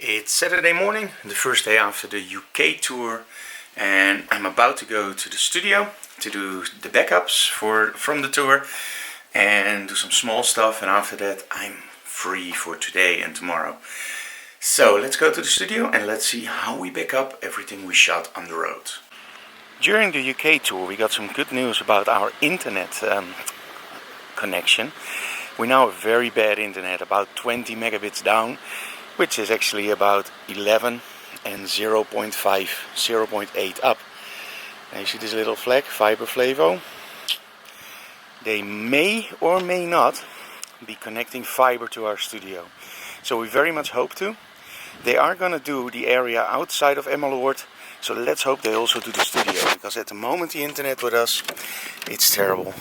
It's Saturday morning, the first day after the UK tour, and I'm about to go to the studio to do the backups from the tour and do some small stuff, and after that I'm free for today and tomorrow. So let's go to the studio and let's see how we back up everything we shot on the road. During the UK tour we got some good news about our internet connection. We now have very bad internet, about 20 megabits down, which is actually about 11 and 0.8 up. And you see this little flag, Fiber Flavo. They may or may not be connecting fiber to our studio. So we very much hope to. They are going to do the area outside of Emmeloord, so let's hope they also do the studio, because at the moment the internet with us, it's terrible.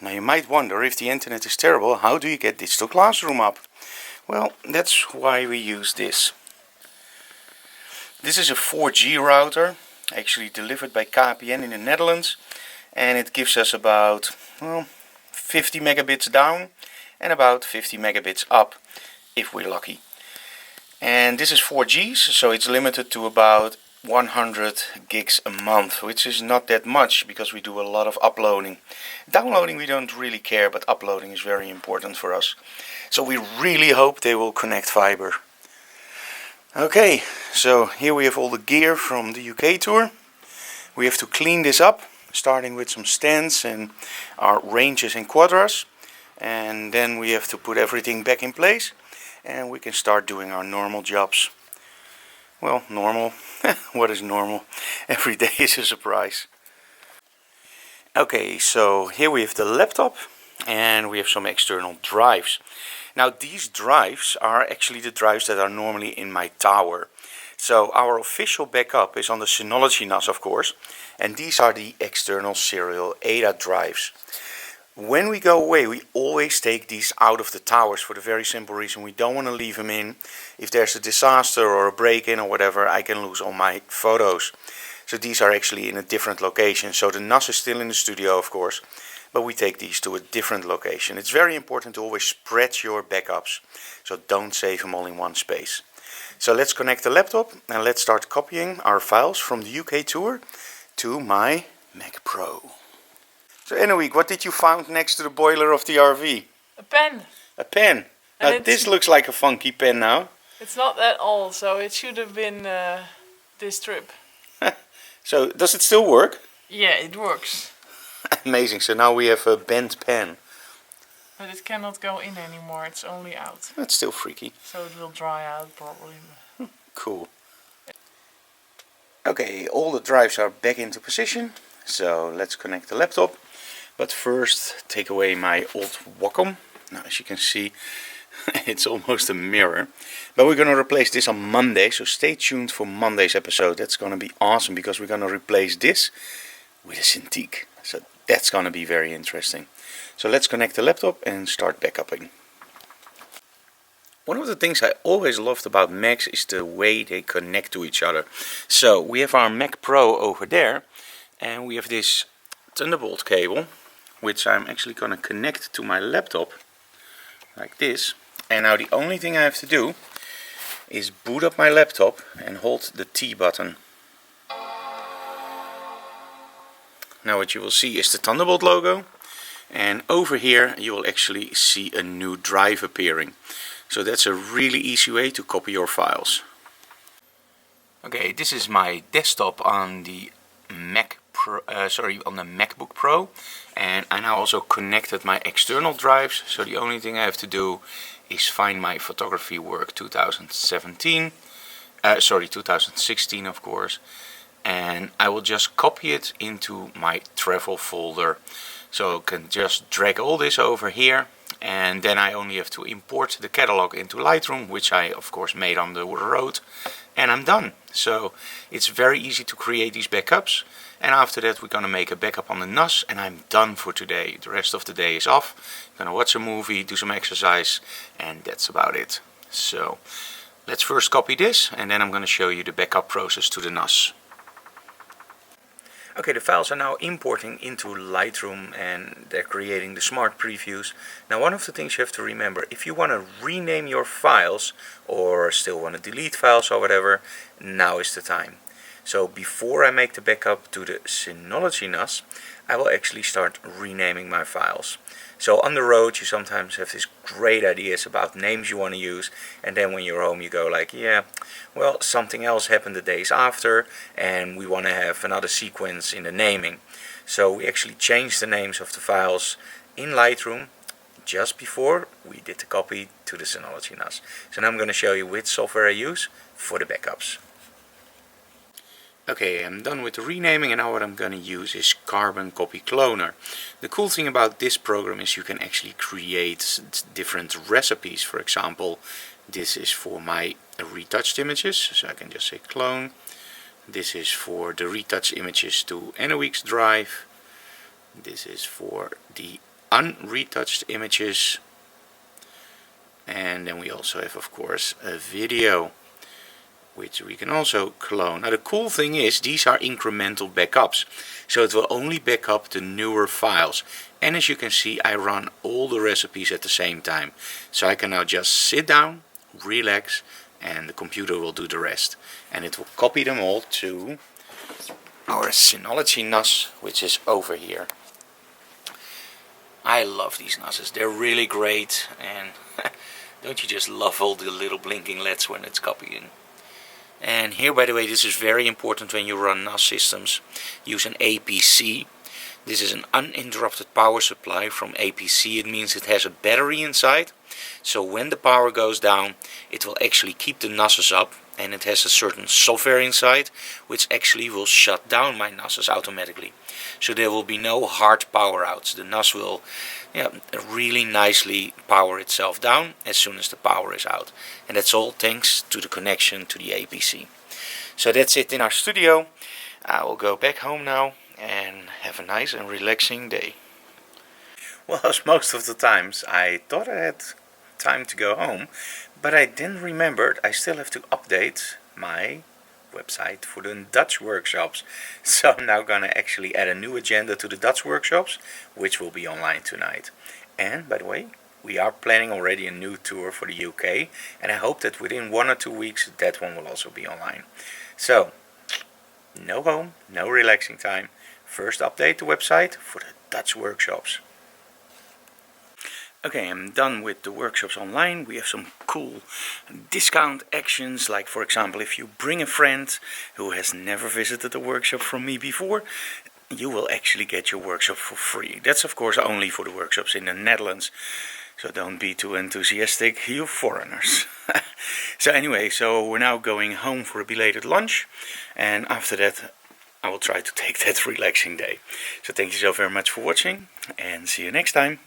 Now you might wonder, if the internet is terrible, how do you get Digital Classroom up? Well, that's why we use this. This is a 4G router, actually delivered by KPN in the Netherlands, and it gives us about 50 megabits down and about 50 megabits up, if we're lucky. And this is 4G, so it's limited to about 100 gigs a month, which is not that much because we do a lot of uploading. Downloading we don't really care, but uploading is very important for us. So we really hope they will connect fiber. Okay, so here we have all the gear from the UK tour. We have to clean this up, starting with some stands and our ranges and quadras. And then we have to put everything back in place and we can start doing our normal jobs. Well, normal. What is normal? Every day is a surprise. Okay, so here we have the laptop and we have some external drives. Now these drives are actually the drives that are normally in my tower. So our official backup is on the Synology NAS, of course, and these are the external serial ADA drives. When we go away, we always take these out of the towers for the very simple reason we don't want to leave them in. If there's a disaster or a break-in or whatever, I can lose all my photos. So these are actually in a different location. So the NAS is still in the studio, of course, but we take these to a different location. It's very important to always spread your backups, so don't save them all in one space. So let's connect the laptop and let's start copying our files from the UK tour to my Mac Pro. So Anouk, what did you find next to the boiler of the RV? A pen. A pen. Now this looks like a funky pen now. It's not that old, so it should have been this trip. So does it still work? Yeah, it works. Amazing. So now we have a bent pen. But it cannot go in anymore, it's only out. That's still freaky. So it will dry out probably. Cool. Okay, all the drives are back into position. So let's connect the laptop. But first take away my old Wacom. Now as you can see, it's almost a mirror. But we're going to replace this on Monday, so stay tuned for Monday's episode. That's going to be awesome because we're going to replace this with a Cintiq. So that's going to be very interesting. So let's connect the laptop and start backupping. One of the things I always loved about Macs is the way they connect to each other. So we have our Mac Pro over there and we have this Thunderbolt cable, which I'm actually going to connect to my laptop like this. And now the only thing I have to do is boot up my laptop and hold the T button. Now what you will see is the Thunderbolt logo, and over here you will actually see a new drive appearing. So that's a really easy way to copy your files. Okay, this is my desktop on the on the MacBook Pro, and I now also connected my external drives. So the only thing I have to do is find my photography work 2016 of course, and I will just copy it into my travel folder. So I can just drag all this over here, and then I only have to import the catalog into Lightroom, which I of course made on the road, and I'm done. So it's very easy to create these backups, and after that we're gonna make a backup on the NAS and I'm done for today. The rest of the day is off. I'm gonna watch a movie, do some exercise, and that's about it. So let's first copy this and then I'm gonna show you the backup process to the NAS. Okay, the files are now importing into Lightroom and they're creating the smart previews. Now one of the things you have to remember, if you want to rename your files or still want to delete files or whatever, now is the time. So before I make the backup to the Synology NAS, I will actually start renaming my files. So on the road you sometimes have these great ideas about names you want to use, and then when you're home you go like, yeah, well, something else happened the days after and we want to have another sequence in the naming. So we actually changed the names of the files in Lightroom just before we did the copy to the Synology NAS. So now I'm going to show you which software I use for the backups. Okay, I'm done with the renaming, and now what I'm going to use is Carbon Copy Cloner. The cool thing about this program is you can actually create different recipes. For example, this is for my retouched images, so I can just say clone. This is for the retouched images to NOx drive. This is for the unretouched images. And then we also have, of course, a video, which we can also clone. Now the cool thing is these are incremental backups, so it will only back up the newer files. And as you can see, I run all the recipes at the same time. So I can now just sit down, relax, and the computer will do the rest. And it will copy them all to our Synology NAS, which is over here. I love these NASes, they're really great, and don't you just love all the little blinking LEDs when it's copying. And here, by the way, this is very important when you run NAS systems. Use an APC. This is an uninterrupted power supply from APC. It means it has a battery inside. So when the power goes down, it will actually keep the NASes up. And it has a certain software inside, which actually will shut down my NASes automatically. So there will be no hard power outs. The NAS will really nicely power itself down as soon as the power is out. And that's all thanks to the connection to the APC. So that's it in our studio. I will go back home now and have a nice and relaxing day. Well, as most of the times I thought I had time to go home, but I then remembered I still have to update my website for the Dutch workshops. So I'm now gonna actually add a new agenda to the Dutch workshops, which will be online tonight. And by the way, we are planning already a new tour for the UK, and I hope that within 1 or 2 weeks that one will also be online. So no home, no relaxing time. First update the website for the Dutch workshops. Okay, I'm done with the workshops online. We have some cool discount actions, like for example, if you bring a friend who has never visited a workshop from me before, you will actually get your workshop for free. That's of course only for the workshops in the Netherlands, so don't be too enthusiastic, you foreigners. So anyway, so we're now going home for a belated lunch, and after that I will try to take that relaxing day. So thank you so very much for watching, and see you next time.